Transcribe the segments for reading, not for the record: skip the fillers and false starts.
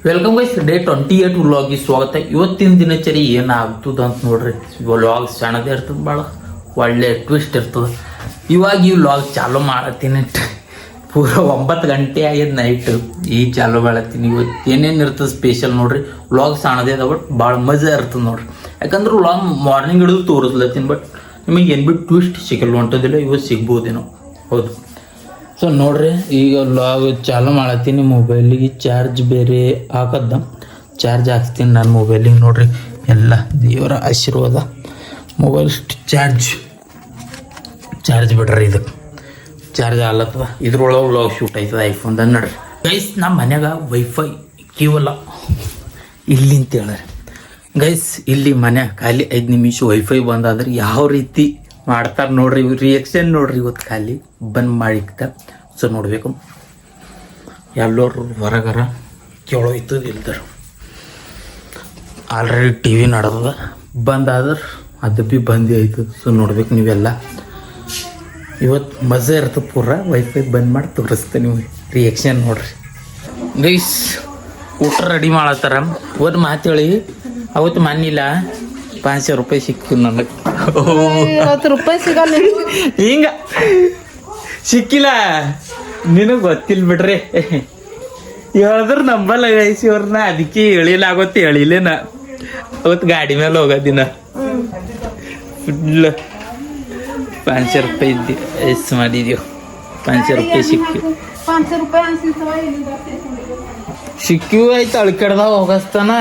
Welcome guys, day 28 ವ್ಲಾಗ್ಗೆ ಸ್ವಾಗತ. ಇವತ್ತಿನ ದಿನಚರಿ ಏನಾಗ್ತದ ಅಂತ ನೋಡ್ರಿ. ವ್ಲಾಗ್ ಸಣ್ಣದೇ ಇರ್ತದೆ, ಭಾಳ ಒಳ್ಳೆ ಟ್ವಿಸ್ಟ್ ಇರ್ತದೆ. ಇವಾಗ ಈ ವ್ಲಾಗ್ ಚಾಲೂ ಮಾಡತ್ತೀನಿ. ಪೂರ 9 ಗಂಟೆ ಆಗ್ಯದ ನೈಟ್ ಈಗ ಚಾಲೂ ಮಾಡತ್ತೀನಿ. ಇವತ್ತು ಏನೇನು ಇರ್ತದೆ ಸ್ಪೆಷಲ್ ನೋಡ್ರಿ. ವ್ಲಾಗ್ ಸಣ್ಣದೇ ಅದ, ಬಟ್ ಭಾಳ ಮಜಾ ಇರ್ತದೆ ನೋಡ್ರಿ. ಯಾಕಂದ್ರೆ ವ್ಲಾಗ್ ಮಾರ್ನಿಂಗ್ ಹಿಡಿದು ತೋರಿಸ್ಲತ್ತೀನಿ, ಬಟ್ ನಿಮಗೆ ಏನು ಬಿಟ್ಟು ಟ್ವಿಸ್ಟ್ ಸಿಗಲ್ಲ ಹೊಂಟೋದಿಲ್ಲ. ಇವತ್ತು ಸಿಗ್ಬೋದೇನೋ, ಹೌದು. ಸೊ ನೋಡ್ರಿ, ಈಗ ವ್ಲಾಗ್ ಚಾಲೂ ಮಾಡತ್ತೀನಿ. ಮೊಬೈಲಿಗೆ ಚಾರ್ಜ್ ಬೇರೆ ಹಾಕದ್ದ, ಚಾರ್ಜ್ ಹಾಕ್ತೀನಿ ನಾನು ಮೊಬೈಲಿಗೆ. ನೋಡ್ರಿ, ಎಲ್ಲ ದೇವರ ಆಶೀರ್ವಾದ. ಮೊಬೈಲ್ ಚಾರ್ಜ್ ಬಿಡ್ರಿ, ಇದಕ್ಕೆ ಚಾರ್ಜ್ ಆಗ್ಲತ್ತದ. ಇದ್ರೊಳಗೆ ವ್ಲಾಗ್ ಶೂಟ್ ಆಯ್ತದ ಐಫೋನ್ದಾಗ. ನೋಡ್ರಿ ಗೈಸ್, ನಮ್ಮ ಮನ್ಯಾಗ ವೈಫೈ ಕೇವಲ ಇಲ್ಲಿ ಅಂತ ಹೇಳ್ರಿ ಗೈಸ್. ಇಲ್ಲಿ ಮನೆ ಖಾಲಿ 5 ನಿಮಿಷ ವೈಫೈ ಬಂದಾದ್ರೆ ಯಾವ ರೀತಿ ಮಾಡ್ತಾರೆ ನೋಡ್ರಿ. ರಿಯಾಕ್ಷನ್ ನೋಡ್ರಿ. ಇವತ್ತು ಖಾಲಿ ಬಂದ್ ಮಾಡಿಕ್ತ. ಸೊ ನೋಡಬೇಕು, ಎಲ್ಲರೂ ಹೊರಗರ ಕೇಳೋಯ್ತದ ಇಲ್ದಾರ. ಆಲ್ರೆಡಿ ಟಿ ವಿ ನಡೆದ ಬಂದಾದ್ರೆ ಅದು ಭೀ ಬಂದೇ ಆಯ್ತದ. ಸೊ ನೋಡ್ಬೇಕು ನೀವೆಲ್ಲ. ಇವತ್ತು ಮಜಾ ಇರ್ತದೆ ಪೂರ. ವೈಫೈ ಬಂದ್ ಮಾಡಿ ತೋರಿಸ್ತೇನೆ, ನೀವು ರಿಯಾಕ್ಷನ್ ನೋಡ್ರಿ ಗೈಸ್. ಊಟ ರೆಡಿ ಮಾಡತ್ತಾರ. ಒಂದು ಮಾತು ಹೇಳಿ, ಅವತ್ತು ಮನ್ನಿಲ್ಲ 500 ರೂಪಾಯಿ ಸಿಕ್ತು ನನಗೆ. 50 ರೂಪಾಯಿ ಸಿಗಲ್ಲ ಹಿಂಗ ಸಿಕ್ಕಿಲ್ಲ, ನಿನಗೆ ಗೊತ್ತಿಲ್ಲ ಬಿಡ್ರಿ. ಹೇಳಿದ್ರು ನಂಬಲ್ಲ ಗೈಸ್ ಇವ್ರನ್ನ, ಅದಕ್ಕೆ ಹೇಳಿಲ್ಲ. ಆಗೋತ್ತು ಹೇಳಿಲ್ಲೇನ. ಅವತ್ತು ಗಾಡಿ ಮೇಲೆ ಹೋಗೋದಿನ ಫುಲ್ 500 ರೂಪಾಯಿ ಇದ್ದಿ ಎಷ್ಟು ಮಾಡಿದ್ಯೋ. 500 ರೂಪಾಯಿ ಸಿಕ್ಕಿವು. 500 ರೂಪಾಯಿ ಸಿಕ್ಕಿವು ಆಯ್ತು. ಅಳ್ಕಡ್ದಾವ ಹೋಗಸ್ತಾನ.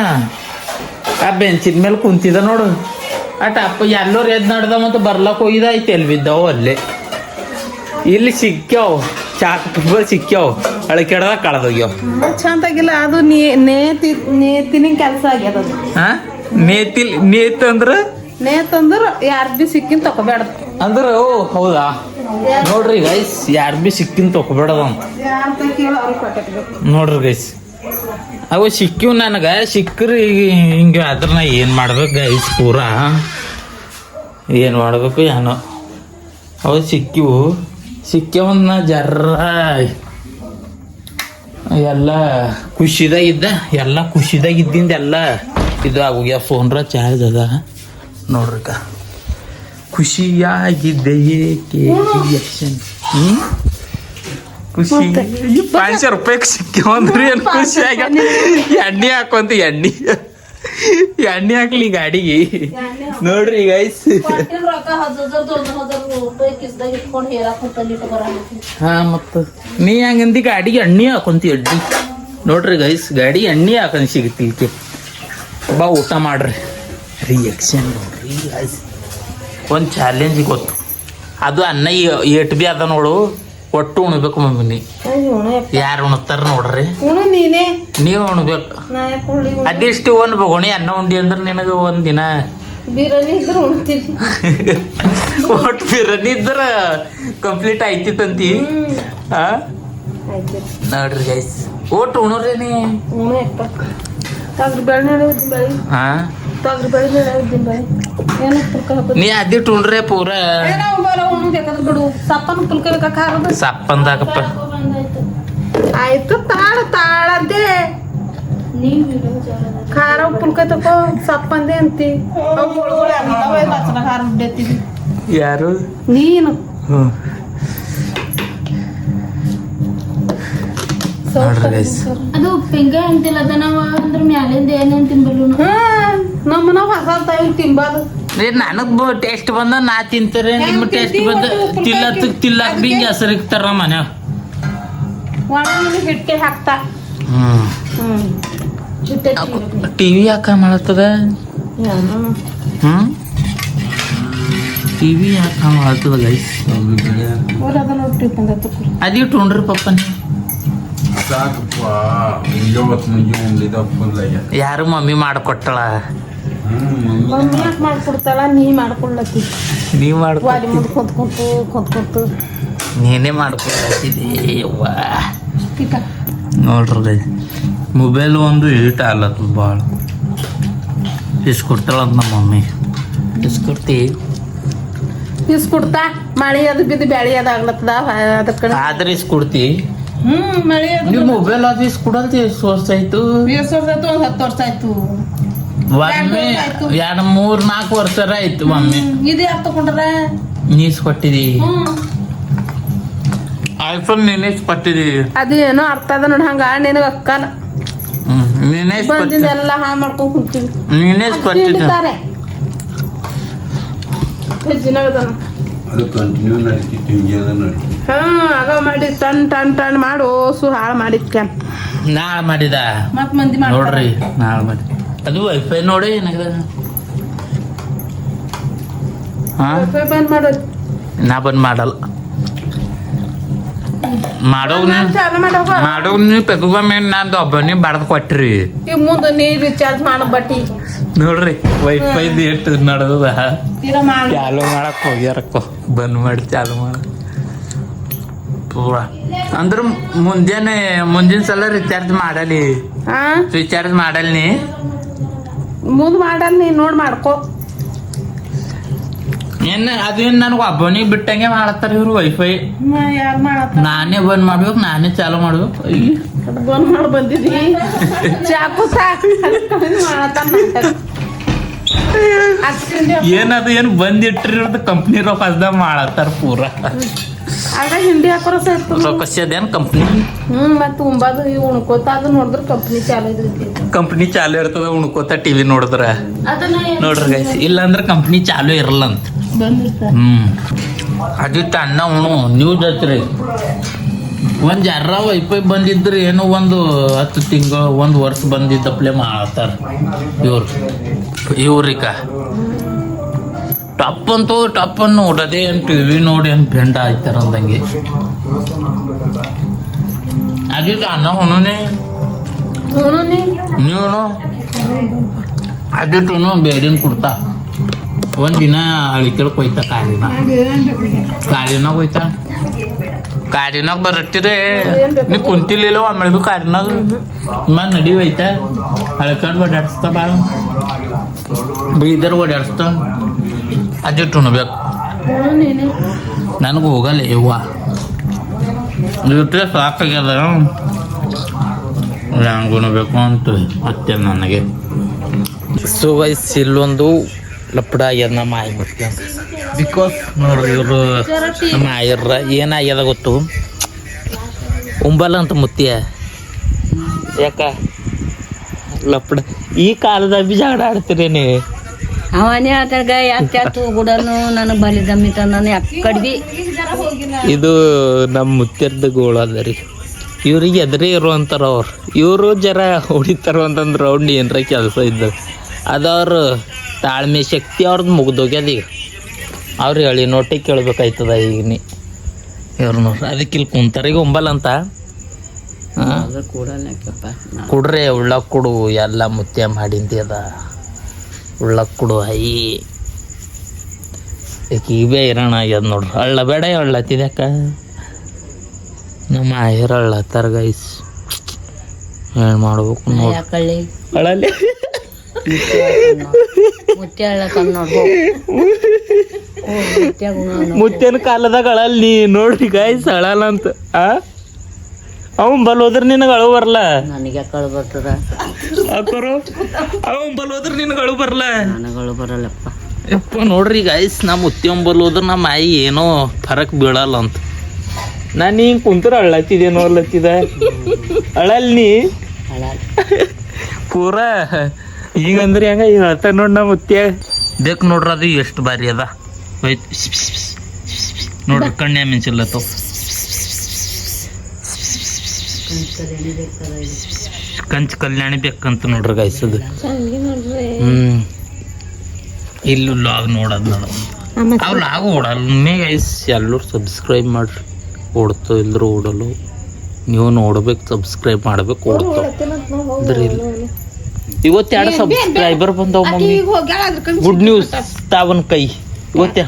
ಆ ಬೆಂಚಿನ ಮೇಲೆ ಕುಂತಿದ ನೋಡು. ಆ ಟಪ್ಪ ಎಲ್ಲರೂ ಎದ್ದು ನಡ್ದ ಮತ್ತು ಬರ್ಲಕ್ಕೆ ಹೋಗಿದ. ಆಯ್ತು ಎಲ್ಲಿ ಬಿದ್ದಾವು ಅಲ್ಲೇ. ಇಲ್ಲಿ ಸಿಕ್ಕ್ಯಾವ, ಚಾಕ್ಗಳು ಸಿಕ್ಕ್ಯಾವ. ಅಳ್ಕೆಡ್ದಾಗ ಕಳೆದೋಗ್ಯಾವ. ಚಂದಾಗಿಲ್ಲ ಅದು. ನೇತಿನ ಕೆಲಸ ಆಗ್ಯದ ಅದು. ಹಾಂ, ನೇತ್ ಅಂದ್ರೆ ನೇತಂದ್ರ ಯಾರು ಭೀ ಸಿಕ್ಕಿನ ತಗೋಬೇಡ ಅಂದ್ರೆ. ಓ ಹೌದಾ, ನೋಡ್ರಿ ಗೈಸ್, ಯಾರು ಭೀ ಸಿಕ್ಕಿನ ತಗೋಬೇಡದ ಅಂತ ನೋಡ್ರಿ ಗೈಸ್. ಅವು ಸಿಕ್ಕಿವ್ ನನಗೆ. ಸಿಕ್ಕರಿ ಹಿಂಗೆ ಅದ್ರ ನಾ ಏನು ಮಾಡ್ಬೇಕು ಗೈಸ್? ಪೂರ ಏನು ಮಾಡ್ಬೇಕು ಏನೋ. ಅವು ಸಿಕ್ಕಿವನ್ನ ಜರ್ರ ಎಲ್ಲ ಖುಷಿದಾಗ ಇದ್ದಿಂದ ಎಲ್ಲ ಇದು ಆಗೋಗ್ಯ. ಫೋನ್ರ ಚಾರ್ಜ್ ಅದ ನೋಡ್ರಿಕ. ಖುಷಿಯಾಗಿದ್ದೆ ಏಕೆ ಖುಷಿ. 500 ರೂಪಾಯಿಗೆ ಸಿಕ್ಕಿವಂದ್ರಿ ಏನು ಖುಷಿಯಾಗ. ಎಣ್ಣೆ ಹಾಕೊಂತ ಎಣ್ಣೆ ಹಾಕ್ಲಿ ಗಾಡಿಗೆ. ನೋಡ್ರಿ ಗೈಸ್. ಹಾ, ಮತ್ತ ನೀ ಹಂಗಂದಿ ಗಾಡಿಗೆ ಎಣ್ಣೆ ಹಾಕೊಂತಿ ಎಡ್ಡಿ. ನೋಡ್ರಿ ಗೈಸ್, ಗಾಡಿ ಎಣ್ಣೆ ಹಾಕೊಂಡ್ ಸಿಗತಿಲ್ಕೆ. ಬಾ ಊಟ ಮಾಡ್ರಿ. ರಿಯಾಕ್ಷನ್ ನೋಡ್ರಿ ಗೈಸ್. ಒಂದು ಚಾಲೆಂಜ್ ಗೊತ್ತು, ಅದು ಅನ್ನ ಏಟ್ ಬಿ ಅದ ನೋಡು. ಒಟ್ಟು ಉಣ್ಬೇಕು ಮಮ್ಮಿ. ಯಾರು ಉಣ್ತಾರ ನೋಡ್ರಿ, ನೀವು ಉಣ್ಬೇಕು. ಅದಿಷ್ಟು ಒಂದು ಬಗೋಣಿ ಅನ್ನ ಉಂಡಿ ಅಂದ್ರೆ ನಿನಗೆ ಒಂದ್ ದಿನ ಒಟ್ಟು ಬಿರಿಯಾನಿ ಇದ್ರ ಕಂಪ್ಲೀಟ್ ಆಯ್ತಿತ್ತಂತಿ. ನೋಡ್ರಿ ಗೈಸ್, ಒಟ್ಟು ಉಣ್ರಿ ನೀ. ಹಾ, ನೀ ಅದಿಟ್ಟು ಉಣ್ರೆ ಪೂರ ಸಪ್ಪಂದಾಕಪ್ಪ. ಆಯ್ತು, ತಾಳಂತೆ ಖಾರ ಪುಲ್ಕ ತಕೋ ಸಪ್ಪಂದೆ ಅಂತಿ. ಯಾರು? ನೀನು. ಅದು ಪಿಂಗ ಅಂತಿಲ್ಲ ಅದ. ನಾವ್ ಅಂದ್ರ ಮ್ಯಾಲಿಂದ ಏನೇನ್ ತಿನ್ಬಲ್ಲು ನಾವು ಹೊಸ ತಿನ್ಬಾರ್ದು. ನನಗ್ ಟೇಸ್ಟ್ ಬಂದ ನಾ ತಿಂತಾರೆ. ನಿಮ್ಮ ಟೇಸ್ಟ್ ಬಂದ ತಿಲ್ಲಕ್ ಬಿ ಹೆಸರು ಇಕ್ತಾರ ಮನ್ಯಾಗ. ಹಿಟ್ಟೆ ಹಾಕ್ತಾ. ಟಿವಿ ಯಾಕ ಮಾಡತ್ತದ? ಟಿವಿ ಯಾಕ ಮಾಡತ್ತದ ಗೈಸ್? ಅದಿಟ್ಟು ಉಣ್ರಿ ಪಪ್ಪ. ಯಾರು ಮಮ್ಮಿ ಮಾಡ್ಕೊಟ್ಟಳ? ಮಾಡ್ಕೊಡ್ತಾಳ. ನೀ ಮಾಡ್ಕೊಡ್ಲತ್ತಿ. ನೀವ್ ಕುಂತ್ಕೊಂತು ನೀನೇ ಮಾಡ್ಕೊಡ್ತಿದ್ದಿ. ನೋಡ್ರಿ, ಮೊಬೈಲ್ ಒಂದು ಈಟ್ ಆಗ್ಲತ್ತದ ಭಾಳ. ಇಸ್ಕೊಡ್ತಾಳಂತ ನಮ್ಮ ಮಮ್ಮಿ. ಇಸ್ಕೊಡ್ತಾ. ಮಳಿ ಅದು ಬಿದ್ದು ಬ್ಯಾಳಿ ಅದು ಆಗ್ಲತ್ತದ. ಅದಕ್ಕೆ ಆದ್ರೆ ಇಸ್ಕೊಡ್ತಿ. ಮಳಿ ಅದು ನೀವು ಮೊಬೈಲ್ ಅದು ಇಸ್ಕೊಡಲ್ತಿ ಎಷ್ಟು ವರ್ಷ ಆಯ್ತು? ಎಷ್ಟು ವರ್ಷ ಆಯ್ತು? ಒಂದ್ 10 ವರ್ಷ ಆಯ್ತು. ಒಮ್ಮೆ 2-3-4 ವರ್ಷ ಆಯ್ತು ಒಮ್ಮೆ. ಇದು ಯಾಕೆ ತಗೊಂಡ್ರ? ನೀಸ್ ಕೊಟ್ಟಿದಿ ಐಫೋನ್ ನೀನೇಸ್ ಕೊಟ್ಟಿದಿ. ಅದು ಏನೋ ಅರ್ಥ ಅದ ನೋಡಿ ಹಂಗ ನಿನಗ ಅಕ್ಕನ ನೀನೇಸ್ ಬಂದಿಂದ ಎಲ್ಲ ಹಾಳು ಮಾಡ್ಕೊಂಡ್ ಕುಂತೀವಿ. ನೀನೇಸ್ ಕೊಟ್ಟಿದ್ದ. ಅದು ಕಂಟಿನ್ಯೂ ನಡೀತಿತ್ತು ಹಿಂಗೆ ಅದ ನೋಡಿ. ಆಗ ಮಾಡಿ ಟನ್ ಮಾಡಿ ಓಸು ಹಾಳು ಮಾಡಿದ್ಕ ನಾಳೆ ಮಾಡಿದ ಮತ್ ಮಂದಿ ನೋಡ್ರಿ. ನಾಳೆ ಮಾಡಿ ಅದು ವೈಫೈ ನೋಡಿ ಏನಾಗದ. ಹಾ ಬಂದ್ ಮಾಡೋದು ನಾ ಬಂದ್ ಮಾಡಲ್ಲ. ಮಾಡೋಗ್ ನೀವು ಪೆಗುಗ ಮೇಲೆ ನಾನು ಒಬ್ಬನಿ ಬಡ್ದು ಕೊಟ್ರಿ. ಈಗ ಮುಂದೆ ನೀರ್ ರಿಚಾರ್ಜ್ ಮಾಡೋ ಬಟ್ಟಿ ನೋಡ್ರಿ ವೈಫೈ ಎಷ್ಟು ನಡೆದ. ತೀರಾ ಮಾಡಿ ಚಾಲು ಮಾಡಕ್ ಹೋಗ್ಯಾರಕ್ಕೋ ಬಂದ್ ಮಾಡಿ ಚಾಲು ಮಾಡ ಪೂರ ಅಂದ್ರ ಮುಂದಿನ ಸಲ ರಿಚಾರ್ಜ್ ಮಾಡಲಿ. ಹಾ ರಿಚಾರ್ಜ್ ಮಾಡಲ್ ನೀ ಮುಂದ್ ಮಾಡಲ್ ನೀ ನೋಡ್ ಮಾಡ್ಕೋ. ಏನ್ ಅದೇನ್ ನನಗೆ ಒಬ್ಬನಿಗೆ ಬಿಟ್ಟಂಗೆ ಮಾಡತ್ತಾರ ಇವ್ರು ವೈಫೈ. ಯಾರು ಮಾಡತ್ತ ನಾನೇ ಬಂದ್ ಮಾಡ್ಬೇಕು, ನಾನೇ ಚಾಲು ಮಾಡ್ಬೇಕು. ಬಂದ್ ಮಾಡಿ ಬಂದಿದ್ದಿ ಚಾಕು ಸಾಕು ಏನದು ಏನ್ ಬಂದಿಟ್ಟಿರೋದು ಕಂಪ್ನಿ ರೊಕ್ಕ ಅದ್ದ ಮಾಡತ್ತಾರ ಪೂರ. ಆಗ ಹಿಂಡಿ ಹಾಕೋರ ಸಾಯ್ತು. ರೊಕ್ಕದೇನ್ ಕಂಪ್ನಿ ಮತ್ತೆ ಉಂಬದು ಇವ್ ಉಣ್ಕೋತ ಅದು ನೋಡಿದ್ರ ಕಂಪ್ನಿ ಚಾಲು ಇದ್ರಿ. ಕಂಪ್ನಿ ಚಾಲು ಇರ್ತದ ಉಣ್ಕೋತ ಟಿವಿ ನೋಡಿದ್ರ. ನೋಡ್ರಿ ಗೈಸ್ ಇಲ್ಲಾಂದ್ರ ಕಂಪ್ನಿ ಚಾಲು ಇರಲ್ಲ ಅಂತ. ಅದಿಟ್ಟು ಅಣ್ಣ ಉಣು ನ್ಯೂಸ್ ಹಚ್ರಿ. ಒಂದ್ ಜರ ವೈಫೈ ಬಂದಿದ್ರಿ ಏನೋ ಒಂದು 10 ತಿಂಗಳು 1 ವರ್ಷ ಬಂದಿದ್ದಪ್ಲೆ ಮಾಡತ್ತಾರ ಇವ್ರಿಕ. ಟಪ್ ಅಂತೂ ಟಪ್ ಅನ್ನು ನೋಡೋದೇ ಏನ್ ಟಿವಿ ನೋಡಿ ಏನ್ ಬೆಂಡ ಆಯ್ತಾರ ಅಂದಂಗೆ. ಅದಿಟ್ಟು ಅನ್ನ ಉಣುನೇ ನೀವು ಅದಿಟ್ಟು ಬೇಡಿನ ಕೊಡ್ತಾ. ಒಂದಿನ ಅಳಿಕೆಳಕ್ ಹೋಯ್ತಾ ಕಾರಿನಾಗ ಬರಟ್ಟಿರಿ. ನೀ ಕುಂತಿರ್ಲಿಲ್ಲ ಆಮೇಲೆ ಭೀ ಕಾರಿನಾಗ ನಡಿ ಹೋಯ್ತಾ ಅಳ್ಕಂಡ್ ಓಡಾಡಿಸ್ತಾ ಭಾಳ ಬೀದರ್ ಓಡಾಡಿಸ್ತಾ. ಅದಿಟ್ಟು ಉಣ್ಬೇಕು. ನನಗೆ ಹೋಗಲ್ಲ ಯವ್ವ ಇಟ್ಟರೆ ಸಾಕಾಗ್ಯದ. ಹಂಗೆ ಉಣ್ಬೇಕು ಅಂತ ಮತ್ತೆ ನನಗೆ. ಸೊ ವೈಸ್ ಇಲ್ಲೊಂದು ಲಪಡ ಆಗ್ಯದ ನಮ್ಮ ಆಯಿ ಮತ್ತೆ. ಬಿಕಾಸ್ ನೋಡ್ರಿ ಇವರು ನಮ್ಮ ಆಯರ್ರ ಏನಾಗ್ಯದ ಗೊತ್ತು, ಉಂಬಲ್ಲ ಅಂತ ಮುತ್ತಿಯ ಯಾಕ ಲಪಡ. ಈ ಕಾಲದಾಗ ಬಿ ಜಗಳ ಆಡ್ತೀರೇನಿ? ಅವನೇ ಆತಾಗ ಯಾಕೆ ಗುಡನು ನನಗೆ ಬಲಿ ದಮ್ಮಿತ ನಾನು ಯಾಕಡ್ಬಿ. ಇದು ನಮ್ಮ ಮುತ್ಯರ್ದ ಗೋಳು ಅದ ರೀ. ಇವ್ರಿಗೆ ಎದುರೇ ಇರುವಂತಾರ ಅವ್ರು. ಇವರು ಜರ ಹೊಡಿತಾರ ಅಂತಂದ್ರೆ ರೌಂಡ್ ಏನರ ಕೆಲಸ ಇದ್ದ ಅದವ್ರ ತಾಳ್ಮೆ ಶಕ್ತಿ ಅವ್ರದ್ದು ಮುಗ್ದೋಗ್ಯದ. ಈಗ ಅವ್ರು ಹೇಳಿ ನೋಟಿ ಕೇಳ್ಬೇಕಾಯ್ತದ ಈಗ ನೀ ಇವ್ರು ನೋಡ್ರಿ. ಅದಕ್ಕೆ ಇಲ್ಲಿ ಕುಂತಾರ ಈಗ ಉಂಬಲ್ಲ ಅಂತ. ಕುಡ್ರೆ ಉಳ್ಳಕ್ ಕೊಡು ಎಲ್ಲ ಮುತ್ಯ ಮಾಡಿಂದಿ ಅದ ಉಳ್ಳಕ್ ಕೊಡು. ಅಯ್ಯಿ ಈಗೇ ಇರೋಣ ಆಗ್ಯದ ನೋಡ್ರಿ. ಹಳ್ಳ ಬೇಡ ಹಳ್ಳತ್ತಿದ್ಯಾಕ ನಮ್ಮ ಆಯರ್ ಹಳ್ಳತ್ತಾರ ಗೈಸ್. ಏನು ಮಾಡ್ಬೇಕು ನೋಡಿ ಹಳ್ಳಲ್ಲಿ ಮುತ್ಯನ ಕಾಲದಾಗ ಅಳಲ್ಲಿ ನೋಡ್ರಿ ಗಾಯ್ಸ್ ಅಳಲ್ಲ ಅಂತ. ಅವನ್ ಬಲ್ ಹೋದ್ರ ನಿನಗೆ ಅಳು ಬರಲ್ಲ. ನನಗೆ ಕಳು ಬರ್ತದ ಅವನ್ ಬಲ್ ಹೋದ್ರ ನಿನಗೆ ಅಳು ಬರಲ್ಲ. ನನಗಳು ಬರಲ್ಲಪ್ಪ. ಯಪ್ಪ ನೋಡ್ರಿ ಗಾಯ್ಸ್ ನಮ್ಮ ಮುತ್ಯಂ ಬಲ್ ಹೋದ್ರ ನಮ್ಮ ಆಯಿ ಏನೋ ಫರಕ್ ಬೀಳಲ್ಲ ಅಂತ. ನಾನು ಹಿಂಗೆ ಕುಂತರ ಅಳ್ಳತ್ತಿದೇನೋ ಅಲ್ಲತ್ತಿದ ಅಳಲ್ ನೀ ಪೂರ ಈಗಂದ್ರೆ ಹೆಂಗ ಈಗ ಹೇಳ್ತಾನೆ ನೋಡಿ ನಮ್ಮ ಮುತ್ಯ. ಬೇಕು ನೋಡ್ರಿ ಅದು ಎಷ್ಟು ಬಾರಿ ಅದ ನೋಡ್ರಿ ಕಣ್ಣೆ ಮಿಂಚಿಲ್ಲತ್ತವ. ಕಂಚ್ ಕಲ್ಯಾಣಿ ಬೇಕಂತ ನೋಡ್ರಿ ಗಾಯ್ಸದು. ಇಲ್ಲಿ ಲಾಗ್ ನೋಡೋದು ಅವ್ ಲಾಗ್ ಓಡಲ್ಲ ಗೈಸ್. ಎಲ್ಲರೂ ಸಬ್ಸ್ಕ್ರೈಬ್ ಮಾಡ್ರಿ. ಓಡ್ತೋ ಇಲ್ದ್ರು ಓಡಲು ನೀವು ನೋಡ್ಬೇಕು, ಸಬ್ಸ್ಕ್ರೈಬ್ ಮಾಡ್ಬೇಕು, ಓಡ್ತಾವ ಅದ್ರಿ. ಇವತ್ತು 2 ಸಬ್ಸ್ಕ್ರೈಬರ್ ಬಂದವ ಮಮ್ಮಿ. ಗುಡ್ ನ್ಯೂಸ್ ತಾವನ್ ಕೈ ಇವತ್ತ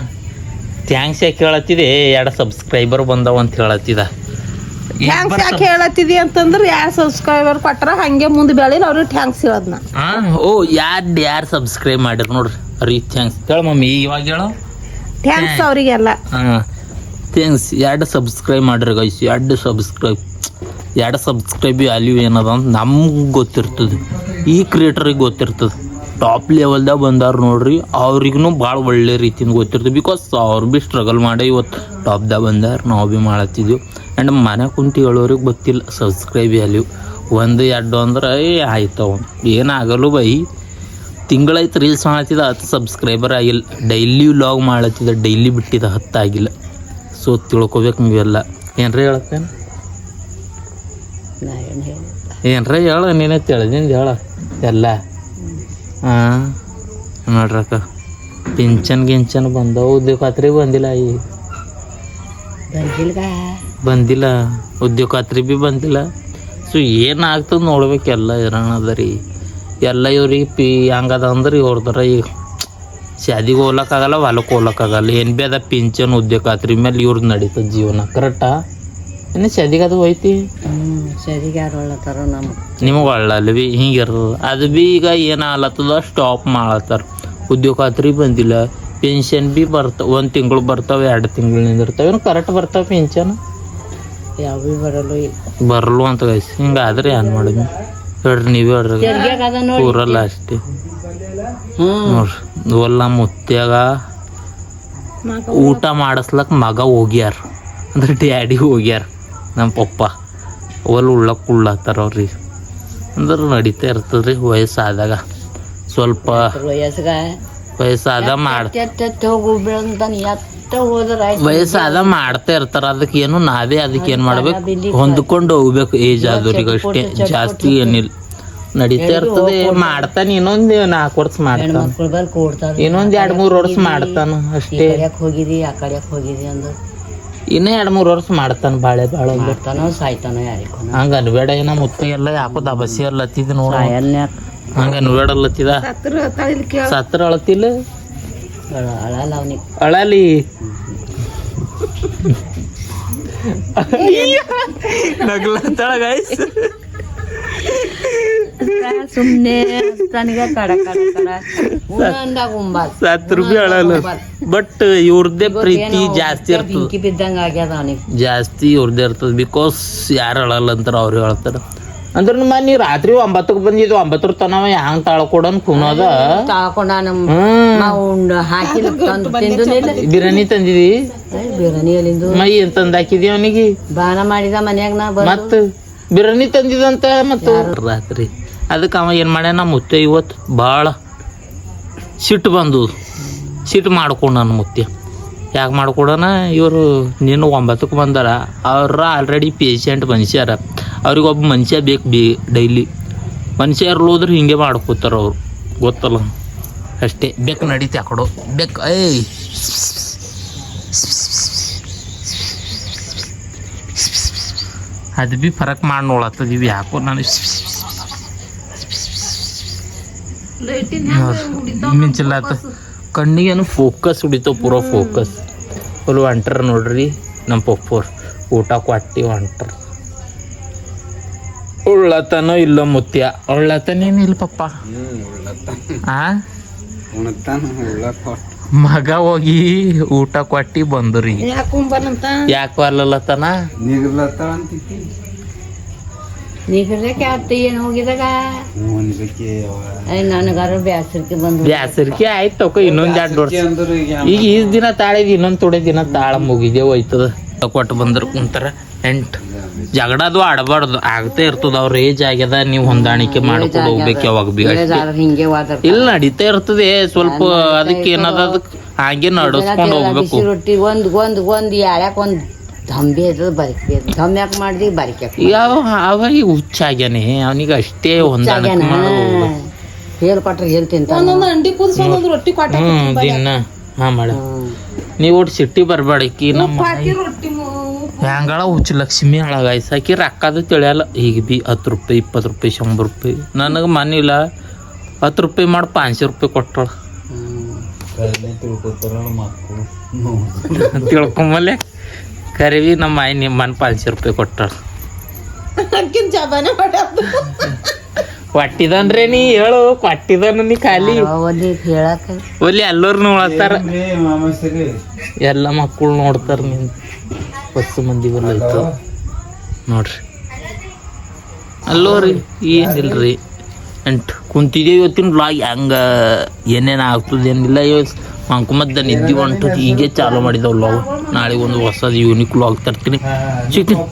ಥ್ಯಾಂಕ್ಸ್ ಯಾಕೆ ಹೇಳತ್ತಿದೆ. 2 ಸಬ್ಸ್ಕ್ರೈಬರ್ ಬಂದವ ಅಂತ ಹೇಳತ್ತಿದ. ಥ್ಯಾಂಕ್ಸ್ ಯಾಕೆ ಹೇಳತ್ತಿದಿ ಅಂತಂದ್ರೆ 2 ಸಬ್ಸ್ಕ್ರೈಬರ್ ಕೊಟ್ರ ಹಂಗೆ ಮುಂದೆ ಬೆಳಿಲ್ಲ ಅವ್ರಿಗೆ ಥ್ಯಾಂಕ್ಸ್ ಹೇಳದ್ನ. ಓ ಯಾರು ಸಬ್ಸ್ಕ್ರೈಬ್ ಮಾಡಿರ್ ನೋಡ್ರಿ ಅವ್ರಿಗೆ ಥ್ಯಾಂಕ್ಸ್ ಹೇಳ ಮಮ್ಮಿ. ಇವಾಗ ಹೇಳು ಥ್ಯಾಂಕ್ಸ್ ಅವರಿಗೆಲ್ಲ. ಥ್ಯಾಂಕ್ಸ್. 2 ಸಬ್ಸ್ಕ್ರೈಬ್ ಮಾಡ್ರಿ ಗೈಸ್. 2 ಸಬ್ಸ್ಕ್ರೈಬ್ ಎರಡು ಸಬ್ಸ್ಕ್ರೈಬ್ ವ್ಯಾಲ್ಯೂ ಏನದ ಅಂತ ನಮ್ಗೆ ಗೊತ್ತಿರ್ತದೆ, ಈ ಕ್ರಿಯೇಟರಿಗೆ ಗೊತ್ತಿರ್ತದೆ. ಟಾಪ್ ಲೆವೆಲ್ದಾಗ ಬಂದಾರ ನೋಡ್ರಿ, ಅವ್ರಿಗೂ ಭಾಳ ಒಳ್ಳೆ ರೀತಿಯಿಂದ ಗೊತ್ತಿರ್ತದೆ. ಬಿಕಾಸ್ ಅವ್ರು ಭೀ ಸ್ಟ್ರಗಲ್ ಮಾಡಿ ಇವತ್ತು ಟಾಪ್ದಾಗ ಬಂದಾರ, ನಾವು ಭೀ ಮಾಡತ್ತಿದ್ದೀವಿ. ಆ್ಯಂಡ್ ಮನೆ ಕುಂತು ಹೇಳೋರಿಗೆ ಗೊತ್ತಿಲ್ಲ ಸಬ್ಸ್ಕ್ರೈಬ್ ವ್ಯಾಲ್ಯೂ 1 2 ಅಂದ್ರೆ ಆಯ್ತವ, ಏನಾಗಲ್ಲ ಬೈ. ತಿಂಗಳಾಯ್ತು ರೀಲ್ಸ್ ಮಾಡತ್ತಿದ್ದ 10 ಸಬ್ಸ್ಕ್ರೈಬರ್ ಆಗಿಲ್ಲ. ಡೈಲಿ ವ್ಲಾಗ್ ಮಾಡತ್ತಿದ್ದ, ಡೈಲಿ ಬಿಟ್ಟಿದ್ದ 10 ಆಗಿಲ್ಲ. ಸೊ ತಿಳ್ಕೊಬೇಕು ನೀವೆಲ್ಲ. ಏನ್ರ ಹೇಳತ್ತೇನೆ, ಏನ್ರ ಹೇಳ, ನೀನೇ ತಿಳಿದಿಂದ ಹೇಳ ಎಲ್ಲ. ಹಾಂ ನೋಡ್ರಕ್ಕ, ಪಿಂಚನ್ ಗಿಂಚನ್ ಬಂದವು, ಉದ್ಯೋಗ ಖಾತ್ರಿ ಬಂದಿಲ್ಲ. ಬಂದಿಲ್ಲ ಉದ್ಯೋಗ ಖಾತ್ರಿ ಭೀ ಬಂದಿಲ್ಲ. ಸೊ ಏನಾಗ್ತದೆ ನೋಡ್ಬೇಕೆಲ್ಲ ಇರೋಣ ಅದ ರೀ. ಎಲ್ಲ ಇವ್ರಿಗೆ ಹಂಗದ ಅಂದ್ರೆ ಇವ್ರದಾರ ಈಗ ಶಾದಿಗೆ ಹೋಗ್ಲಕ್ಕಾಗಲ್ಲ, ಹೊಲಕ್ಕೆ ಹೋಗ್ಲಕ್ಕಾಗಲ್ಲ. ಏನು ಭೀ ಅದ ಪಿಂಚನ್ ಉದ್ಯೋಗ ಖಾತ್ರಿ ಮೇಲೆ ಇವ್ರದ್ದು ನಡೀತದೆ ಜೀವನ. ಕರೆಕ್ಟಾ? ಇನ್ನು ಶಾದಿಗೆ ಅದು ಹೋಯ್ತಿ, ಸರಿಗೆ ಯಾರು ಒಳ್ಳತಾರ ನಿಮಗೆ ಒಳ್ಳಲ್ಲಿ ಭೀ ಹಿಂಗಿರ್ತದೆ. ಅದು ಭೀ ಈಗ ಏನಾಗ್ಲತ್ತದ, ಸ್ಟಾಪ್ ಮಾಡತ್ತಾರ. ಉದ್ಯೋಗ ಖಾತ್ರಿ ಬಂದಿಲ್ಲ, ಪೆನ್ಷನ್ ಭೀ ಬರ್ತಾವೆ. 1 ತಿಂಗಳು ಬರ್ತಾವೆ, 2 ತಿಂಗಳಿಂದ ಇರ್ತಾವೆ. ಏನು ಕರೆಕ್ಟ್ ಬರ್ತಾವೆ ಪೆನ್ಷನ್? ಯಾವ ಭೀ ಬರಲು ಅಂತ ಗೈಸ್. ಹಿಂಗಾದ್ರೆ ಏನು ಮಾಡಿದ್ವಿ ಹೇಳ್ರಿ, ನೀವೇ ಹೇಳ್ರಿ. ಊರಲ್ಲ ಅಷ್ಟೇ ನೋಡ್ರಿ. ಒಲ್ಲ ಮುತ್ಯಾಗ ಊಟ ಮಾಡಿಸ್ಲಕ್ ಮಗ ಹೋಗ್ಯಾರ, ಅಂದ್ರೆ ಡ್ಯಾಡಿ ಹೋಗ್ಯಾರ. ನಮ್ಮ ಪಪ್ಪ ಉಳ್ಳಕ್ಕೆ ಉಳ್ಳತ್ತಾರ ಅವ್ರಿಗೆ. ಅಂದ್ರೆ ನಡೀತಾ ಇರ್ತದ್ರಿ ವಯಸ್ಸಾದಾಗ. ಸ್ವಲ್ಪ ವಯಸ್ಸಾದ ವಯಸ್ಸಾದ ಮಾಡ್ತಾ ಇರ್ತಾರ. ಅದಕ್ಕೆ ಏನು ನಾವೇ ಅದಕ್ಕೆ ಏನು ಮಾಡ್ಬೇಕು, ಹೊಂದ್ಕೊಂಡು ಹೋಗ್ಬೇಕು ಏಜ್ ಆದವ್ರಿಗೆ ಅಷ್ಟೇ, ಜಾಸ್ತಿ ಏನಿಲ್ಲ. ನಡೀತಾ ಇರ್ತದೆ. ಮಾಡ್ತಾನೆ, ಇನ್ನೊಂದು 4 ವರ್ಷ ಮಾಡ್ತಾನ, ಇನ್ನೊಂದು 2-3 ವರ್ಷ ಮಾಡ್ತಾನ ಅಷ್ಟೇ. ಹೋಗಿರಿ ಆ ಕಡೆ ಹೋಗಿರಿ ಅಂದ್ರೆ ಇನ್ನೂ 2-3 ವರ್ಷ ಮಾಡ್ತಾನ. ಬಾಳೆ ಮಾಡ್ತಾನೋ ಸಾಯ್ತಾನೋ ಯಾರಿಗೂ ಹಂಗ ಅನ್ಬೇಡ. ಏನ ಮುತ್ತಿಗೆಲ್ಲ ಯಾಕೋ ದಬಸಿ ಅಲ್ಲತ್ತಿದ್ ನೋಡ, ಹಂಗ ಅನ್ಬೇಡಲ್ಲತ್ತಿದ. ಸತ್ರ ಅಳತಿಲ್ಲ, ಅಳಲ್ಲ ಅವನಿಗೆ ಅಳಲಿ. ನಗ್ಲತ್ತಾಳ ಗೈಸ್. ಸುಮ್ನೆ ಸತ್ರು ಭೀ ಅಳಲ್ಲ. ಬಟ್ ಇವ್ರದ್ದೇ ಪ್ರೀತಿ ಜಾಸ್ತಿ ಇರ್ತದೆ, ಬಿದ್ದಂಗ ಆಗ್ಯದ ಅವನಿಗೆ ಜಾಸ್ತಿ ಇವ್ರದ್ದೇ ಇರ್ತದೆ. ಬಿಕಾಸ್ ಯಾರು ಅಳಲ್ಲ ಅಂತಾರ, ಅವ್ರು ಹೇಳ್ತಾರ. ಅಂದ್ರೆ ನೀ ರಾತ್ರಿ 9ಕ್ಕೆ ಬಂದಿದ್ದು, 9 ತನವ ಹ್ಯಾಂಗ ತಾಳ್ಕೊಡನ್ ಕುನೋದ ಬಿರಿಯಾನಿ ತಂದಿದಿ. ಬಿರಿಯಾನಿ ಎಲ್ಲಿಂದು ಮೈ ಏನ್ ತಂದ ಹಾಕಿದಿ ಅವನಿಗೆ? ಬಾನ ಮಾಡಿದ ಮನ್ಯಾಗ ನಾ ಮತ್ ಬಿರಿಯಾನಿ ತಂದಿದಂತ. ಮತ್ತ ರಾತ್ರಿ ಅದಕ್ಕೆ ಅವ ಏನ್ ಮಾಡ್ಯಾನ, ಮುತ್ತೆ ಇವತ್ತು ಭಾಳ ಸಿಟ್ಟು ಬಂದು ಸಿಟ್ಟು ಮಾಡ್ಕೊಂಡ. ನನ್ನ ಮುತ್ತೆ ಯಾಕೆ ಮಾಡ್ಕೊಡೋಣ, ಇವರು ನೀನು 9ಕ್ಕೆ ಬಂದಾರ, ಅವ್ರ ಆಲ್ರೆಡಿ ಪೇಷಂಟ್ ಮನುಷ್ಯರ. ಅವ್ರಿಗೊಬ್ಬ ಮನುಷ್ಯ ಬೇಕು ಡೈಲಿ. ಮನುಷ್ಯ ಇರ್ಲೋದ್ರೆ ಹಿಂಗೆ ಮಾಡ್ಕೋತಾರ ಅವ್ರು, ಗೊತ್ತಲ್ಲ ಅಷ್ಟೇ. ಬೇಕು ನಡೀತಿ ಆ ಕೊಡು ಬೇಕು. ಅದು ಭೀ ಫರಕ್ ಮಾಡಿ ನೋಡತ್ತದೀವಿ ಯಾಕೋ. ನಾನು ಮಿಂಚಿಲ್ಲತ್ತ ಕಣ್ಣಿಗೇನು ಫೋಕಸ್ ಹೊಡಿತಾವ, ಪೂರ ಫೋಕಸ್ ಫುಲ್ ಹೊಂಟ್ರ ನೋಡ್ರಿ. ನಮ್ಮ ಪಪ್ಪವ್ರು ಊಟ ಕೊಟ್ಟಿ ಹೊಂಟ್ರ. ಉಳ್ಳತನೋ ಇಲ್ಲ ಮುತ್ಯ, ಉಳ್ಳತನೇನಿಲ್ಲ ಪಪ್ಪ. ಮಗ ಹೋಗಿ ಊಟ ಕೊಟ್ಟಿ ಬಂದ್ರಿ. ಯಾಕೆ ಬರ್ಲತ್ತನ? ಬ್ಯಾಸರಿಕೆ ಆಯ್ತು. ಇನ್ನೊಂದ್ 2 ವರ್ಷ ಈಗ ಈಸ್ ದಿನ ತಾಳಿದ್, ಇನ್ನೊಂದ್ ಥೋಡೆ ದಿನ ತಾಳ ಮುಗಿದೇ ಹೋಯ್ತದ. ಕೊಟ್ಟು ಬಂದ್ರ ಕುಂತಾರ. ಜಗಳದು ಆಡಬಾರ್ದು, ಆಗ್ತಾ ಇರ್ತದ. ಅವ್ರ ಏಜ್ ಆಗ್ಯದ, ನೀವು ಹೊಂದಾಣಿಕೆ ಮಾಡ್ಕೊಂಡು ಹೋಗ್ಬೇಕು ಯಾವಾಗ ಬಿ. ಇಲ್ಲ ನಡೀತಾ ಇರ್ತದೆ ಸ್ವಲ್ಪ. ಅದಕ್ಕೆ ಏನದ, ಅದಕ್ಕೆ ಹಾಗೆ ನಡ್ಸ್ಕೊಂಡು ಹೋಗ್ಬೇಕು. ರೊಟ್ಟಿ ಒಂದ್ ಯಾಳ್ಯಾಕ ಒಂದ್ ದಂಬಿ ಅದ, ಬರಿಕೆ ದಂಬ್ಯಾಕ ಮಾಡ್ದಿ ಬರಿಕೆ. ಅವ ಈಗ ಹುಚ್ಚಾಗ್ಯಾನೆ, ಅವನಿಗೆ ಅಷ್ಟೇ ಹೊಂದಾಣಿಕೆ ಹೇಳ್ಕೊಟ್ರೆ ಹೇಳ್ತೀನಿ. ದಿನ ಹಾ ಮಾಡ. ನೀವು ಒಟ್ಟು ಸಿಟ್ಟಿ ಬರ್ಬೇಡಕಿ. ನಮ್ಮ ಹ್ಯಾಂಗಳ ಹುಚ್ಚು ಲಕ್ಷ್ಮಿ ಹಾಳಾಗಾಯ್ಸಾಕಿ ರೊಕ್ಕದು ತಿಳಿಯಲ್ಲ. ಈಗ ಬಿ 10 ರೂಪಾಯಿ 20 ರೂಪಾಯಿ 100 ರೂಪಾಯಿ. ನನಗೆ ಮನಿಲ್ಲ 10 ರೂಪಾಯಿ ಮಾಡಿ 500 ರೂಪಾಯಿ ಕೊಟ್ಟಳ. ತಿಳ್ಕೊಂಬಲ್ಲೆ ಕರಿವಿ ನಮ್ಮ ಆಯಿ ನಿಮ್ಮನ್ 500 ರೂಪಾಯಿ ಕೊಟ್ಟಳ. ಕೊಟ್ಟಿದನ್ರಿ ನೀ ಹೇಳು, ಕೊಟ್ಟಿದನು ನೀ ಖಾಲಿ ಒಲ್ಲಿ ಎಲ್ಲರೂ ನೋಡತ್ತಾರ, ಎಲ್ಲ ಮಕ್ಕಳು ನೋಡ್ತಾರ. ನಿನ್ 10 ಮಂದಿ ಬರಲ್ಲ ನೋಡ್ರಿ. ಅಲ್ಲೋ ರೀ ಏನಿಲ್ರಿ ಅಂಟ್ ಕುಂತಿದ್ದೀವಿ ಇವತ್ತಿನ ಬ್ಲಾಗ್ ಹೆಂಗ ಏನೇನು ಆಗ್ತದೆ ಏನಿಲ್ಲ ಮಂಕುಮದ್ದ ನಿದ್ದೆ ಹೊಂಟದ ಹೀಗೆ ಚಾಲು ಮಾಡಿದವ್ ಬ್ಲಾಗ್ ನಾಳೆಗೆ ಒಂದು ಹೊಸದು ಯೂನಿಕ್ ಬ್ಲಾಗ್ ತರ್ತೀನಿ ಚಿಕನ್